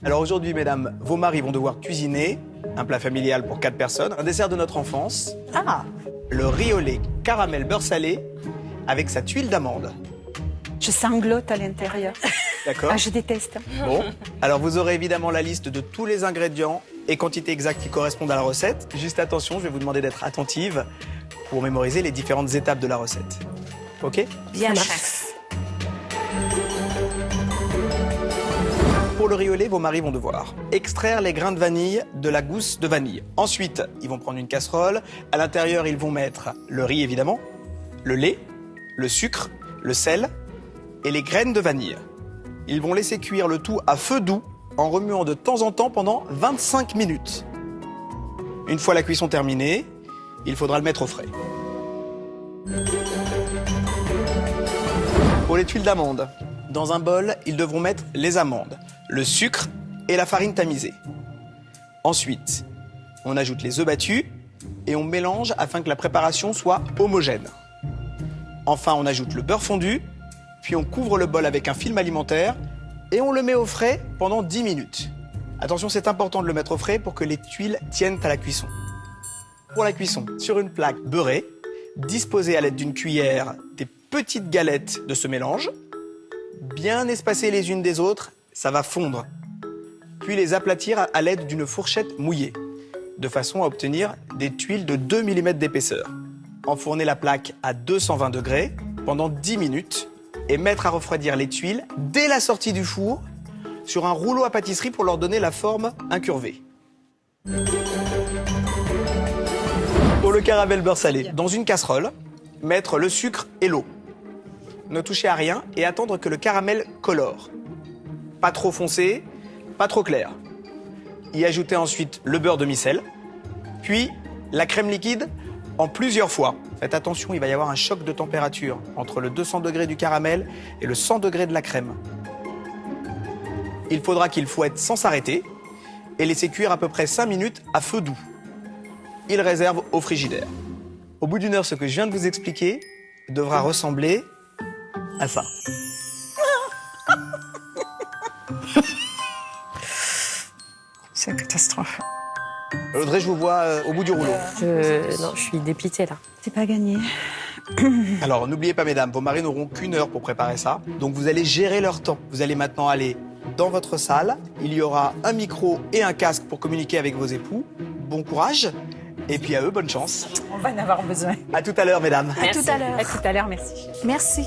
Alors aujourd'hui, mesdames, vos maris vont devoir cuisiner un plat familial pour 4 personnes, un dessert de notre enfance, Ah, le riz au lait caramel beurre salé avec sa tuile d'amande. je sanglote à l'intérieur. D'accord? Ah, je déteste. Bon. Alors vous aurez évidemment la liste de tous les ingrédients et quantités exactes qui correspondent à la recette. Juste attention, je vais vous demander d'être attentive pour mémoriser les différentes étapes de la recette. Ok? Bien, Ça chef. Pour le riz au lait, vos maris vont devoir extraire les grains de vanille de la gousse de vanille. Ensuite, ils vont prendre une casserole. À l'intérieur, ils vont mettre le riz, évidemment, le lait, le sucre, le sel et les graines de vanille. Ils vont laisser cuire le tout à feu doux en remuant de temps en temps pendant 25 minutes. Une fois la cuisson terminée, il faudra le mettre au frais. Pour les tuiles d'amande, dans un bol, ils devront mettre les amandes, le sucre et la farine tamisée. Ensuite, on ajoute les œufs battus et on mélange afin que la préparation soit homogène. Enfin, on ajoute le beurre fondu, puis on couvre le bol avec un film alimentaire et on le met au frais pendant 10 minutes. Attention, c'est important de le mettre au frais pour que les tuiles tiennent à la cuisson. Pour la cuisson, sur une plaque beurrée, disposez à l'aide d'une cuillère des petites galettes de ce mélange, bien espacées les unes des autres, ça va fondre. Puis les aplatir à l'aide d'une fourchette mouillée, de façon à obtenir des tuiles de 2 mm d'épaisseur. Enfournez la plaque à 220 degrés pendant 10 minutes et mettre à refroidir les tuiles dès la sortie du four sur un rouleau à pâtisserie pour leur donner la forme incurvée. Pour le caramel beurre salé, dans une casserole, mettre le sucre et l'eau. Ne toucher à rien et attendre que le caramel colore. Pas trop foncé, pas trop clair. Y ajouter ensuite le beurre demi-sel, puis la crème liquide en plusieurs fois. Faites attention, il va y avoir un choc de température entre le 200 degrés du caramel et le 100 degrés de la crème. Il faudra qu'il fouette sans s'arrêter et laisser cuire à peu près 5 minutes à feu doux. Il réserve au frigidaire. Au bout d'une heure, ce que je viens de vous expliquer devra ressembler à ça. C'est une catastrophe. Audrey, je vous vois au bout du rouleau. Non, je suis dépitée là. C'est pas gagné. Alors, n'oubliez pas, mesdames, vos maris n'auront qu'une heure pour préparer ça. Donc, vous allez gérer leur temps. Vous allez maintenant aller dans votre salle. Il y aura un micro et un casque pour communiquer avec vos époux. Bon courage. Et puis à eux, bonne chance. On va en avoir besoin. À tout à l'heure, mesdames. À tout à l'heure. À tout à l'heure, merci. Merci.